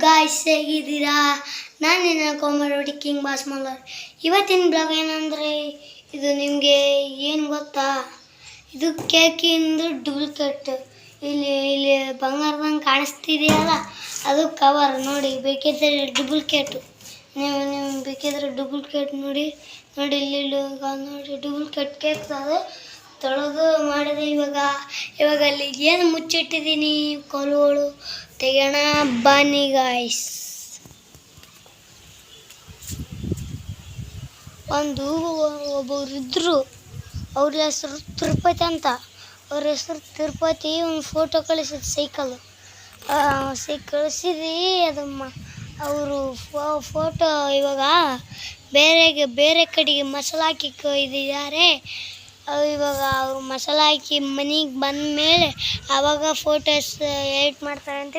Guys ಹೇಗಿದ್ದೀರಾ? ನಾನು ನಿನ್ನ ಕೋಮರೊಡಿ ಕಿಂಗ್ ಬಾಸ್ ಮಲ್ಲರ್. ಇವತ್ತಿನ ಬ್ಲಾಗ್ ಏನಂದರೆ ಇದು ನಿಮಗೆ ಏನು ಗೊತ್ತಾ, ಇದು ಕೇಕಿಂದು ಡೂಪ್ಲಿಕೇಟ್. ಇಲ್ಲಿ ಬಂಗಾರದಂಗೆ ಕಾಣಿಸ್ತಿದೆಯಲ್ಲ, ಅದು ಕವರ್ ನೋಡಿ. ಬೇಕಿದ್ದರೆ ಡೂಪ್ಲಿಕೇಟು, ನೀವು ಬೇಕಿದ್ರೆ ಡೂಪ್ಲಿಕೇಟ್ ನೋಡಿ ಇಲ್ಲಿ ನೋಡಿ ಡೂಪ್ಲಿಕೇಟ್ ಕೇಕ್ ಅದು ತೊಳೆದು ಮಾಡಿದೆ. ಇವಾಗ ಅಲ್ಲಿ ಏನು ಮುಚ್ಚಿಟ್ಟಿದ್ದೀನಿ ಕಲ್ಲುಗಳು ತೆಗೆಯೋಣ ಬನ್ನಿ ಗಾಯ್ಸ್. ಒಬ್ಬರು ಇದ್ದರು, ಅವ್ರ ಹೆಸರು ತಿರುಪತಿ ಅಂತ. ಅವ್ರ ಹೆಸರು ತಿರುಪತಿ. ಒಂದು ಫೋಟೋ ಕಳಿಸಿದ ಸೈಕಲ್ ಕಳಿಸಿದ್ವಿ. ಅದು ಅವರು ಫೋಟೋ ಇವಾಗ ಬೇರೆ ಕಡೆಗೆ ಮಸಾಲೆ ಹಾಕಿ ಇದ್ದಾರೆ. ಇವಾಗ ಅವರು ಮಸಾಲೆ ಹಾಕಿ ಮನೆಗೆ ಬಂದ ಮೇಲೆ ಆವಾಗ ಫೋಟೋಸ್ ಎಡಿಟ್ ಮಾಡ್ತಾರೆ ಅಂತ.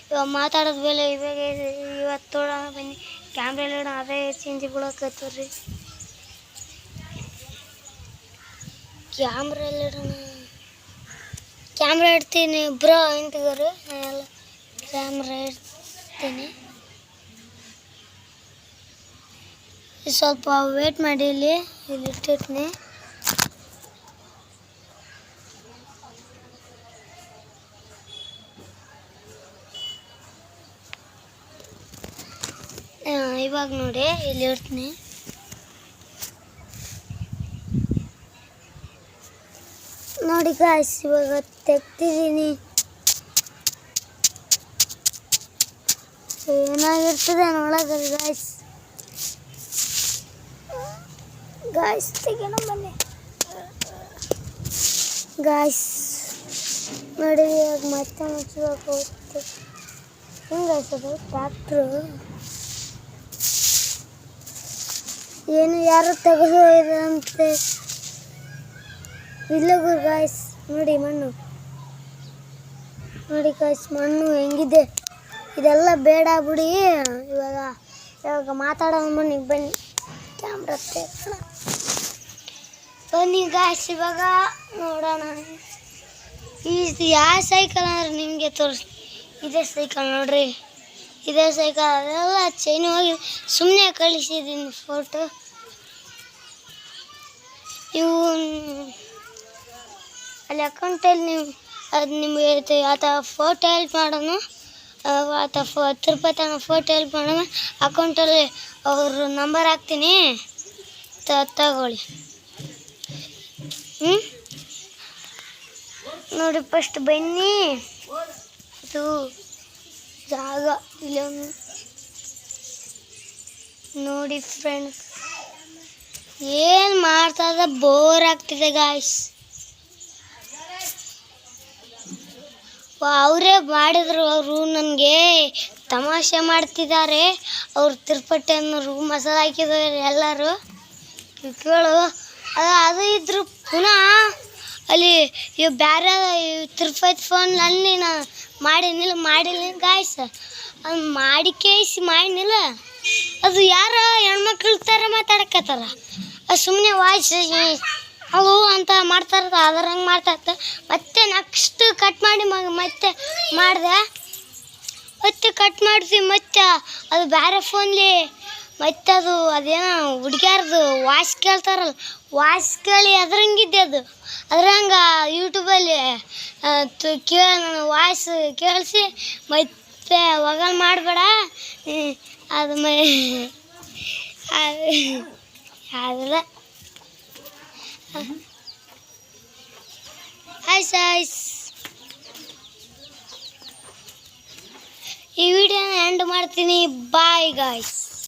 ಇವಾಗ ಮಾತಾಡೋದು ಮೇಲೆ ಇವತ್ತು ತೊಗೊಳ್ಳೋಣ ಬನ್ನಿ. ಕ್ಯಾಮ್ರಾ ಇಡೋಣ, ಅದೇ ಚಿಂತೆ ಬಿಡೋಕತ್ತವ್ರಿ. ಕ್ಯಾಮ್ರಾ ಇಡ್ತೀನಿ ಬ್ರೋ ಇಂತಿದ್ದಾರೆ. ನಾನೆಲ್ಲ ಕ್ಯಾಮ್ರಾ ಇಡ್ತೀನಿ. ಸ್ವಲ್ಪ ವೇಟ್ ಮಾಡಿ, ಇಲ್ಲಿ ಇಟ್ಟಿರ್ತೀನಿ. ಇವಾಗ ನೋಡಿ ಇಲ್ಲಿ ಇಡ್ತೀನಿ. ನೋಡಿ ಗಾಯ್ಸ್, ಇವಾಗ ತೆಗ್ದಿದ್ದೀನಿ. ಏನಾಗಿರ್ತದೆ ನೋಡೋದು ಗಾಯ್ಸ್ ತೆಗೆಯೋಣ ಬನ್ನಿ ಗಾಯ್ಸ್. ನೋಡಿ ಇವಾಗ ಮತ್ತೆ ಮುಚ್ಚಬೇಕು. ಹಿಂಗಾಯ್ಸದು ಟ್ಯಾಕ್ಟ್ರು. ಏನು ಯಾರು ತೆಗೆದಂತೆ ಇಲ್ಲ ಗಾಯ್ಸ್. ನೋಡಿ ಮಣ್ಣು, ನೋಡಿ ಗಾಯ್ಸ್ ಮಣ್ಣು ಹೆಂಗಿದೆ. ಇದೆಲ್ಲ ಬೇಡ ಬಿಡಿ. ಇವಾಗ ಮಾತಾಡೋಣ ಬನ್ನಿ. ಕ್ಯಾಮ್ರಾ ತೆಗೋಣ ಬನ್ನಿ ಗಾಯ್ಸ್. ಇವಾಗ ನೋಡೋಣ ಇದು ಯಾವ ಸೈಕಲ್ ಅಂದ್ರೆ ನಿಮಗೆ ತೋರಿಸಿ. ಇದೇ ಸೈಕಲ್ ನೋಡ್ರಿ, ಇದೇ ಸೈಕಲ್. ಅದೆಲ್ಲ ಚೈನ್ ಹೋಗಿ ಸುಮ್ಮನೆ ಕಳಿಸಿದ್ದೀನಿ ಫೋಟೋ. ಇವು ಅಲ್ಲಿ ಅಕೌಂಟಲ್ಲಿ ನಿಮಗೆ ಆತ ಫೋಟೋ ಹೆಲ್ಪ್ ಮಾಡೋಣ. ಆತ ತಿರುಪತಿ ಅನ್ನೋ ಫೋಟೋ ಹೆಲ್ಪ್ ಮಾಡೋಣ. ಅಕೌಂಟಲ್ಲಿ ಅವ್ರ ನಂಬರ್ ಹಾಕ್ತೀನಿ, ತಗೊಳ್ಳಿ. ನೋಡಿ ಫಸ್ಟ್ ಬನ್ನಿ. ಇದು ಜಾಗ ಇಲ್ಲೊಂದು ನೋಡಿ ಫ್ರೆಂಡ್ಸ್. ಏನು ಮಾಡ್ತಾ ಬೋರ್ ಆಗ್ತಿದೆ ಗಾಯ್ಸ್. ಅವರೇ ಮಾಡಿದ್ರು, ಅವರು ನನಗೆ ತಮಾಷೆ ಮಾಡ್ತಿದ್ದಾರೆ. ಅವ್ರು ತಿರುಪತಿ ಅನ್ನೋರು ಮಸಾಲೆ ಹಾಕಿದ್ದಾರೆ ಎಲ್ಲರೂ. ಕೇಳು, ಅದು ಇದ್ರು ಪುನಃ ಅಲ್ಲಿ ಬೇರೆ ತಿರುಪತಿ ಫೋನಲ್ಲಿ ನಾನು ಮಾಡಿಲ್ಲ ಗಾಯ್ಸ್. ಅದು ಮಾಡಿನಿಲ್ಲ. ಅದು ಯಾರೋ ಹೆಣ್ಮಕ್ಳ ಥರ ಮಾತಾಡಕತ್ತಾರ. ಅದು ಸುಮ್ಮನೆ ವಾಯ್ಸ್ ಅವು ಅಂತ ಮಾಡ್ತಾರ. ಅದರಂಗೆ ಮಾಡ್ತಾ ಮತ್ತೆ ನೆಕ್ಸ್ಟ್ ಕಟ್ ಮಾಡಿ ಮತ್ತೆ ಮಾಡಿದೆ. ಮತ್ತೆ ಕಟ್ ಮಾಡಿದ್ವಿ. ಮತ್ತೆ ಅದು ಬೇರೆ ಫೋನ್ಲಿ ಮತ್ತೆ ಅದೇನೋ ಹುಡುಗ್ಯಾರದು ವಾಯ್ಸ್ ಕೇಳ್ತಾರಲ್ಲ, ವಾಯ್ಸ್ ಕೇಳಿ ಅದ್ರಂಗಿದ್ದೆ. ಅದ್ರಂಗೆ ಯೂಟ್ಯೂಬಲ್ಲಿ ವಾಯ್ಸ್ ಕೇಳಿಸಿ ಮತ್ತೆ ಒಗಲ್ ಮಾಡಬೇಡ ಅದು ಅದಲ್ಲ. ಆಯ್ಸ್ ಈ ವಿಡಿಯೋನ ಎಂಡ್ ಮಾಡ್ತೀನಿ. Bye guys.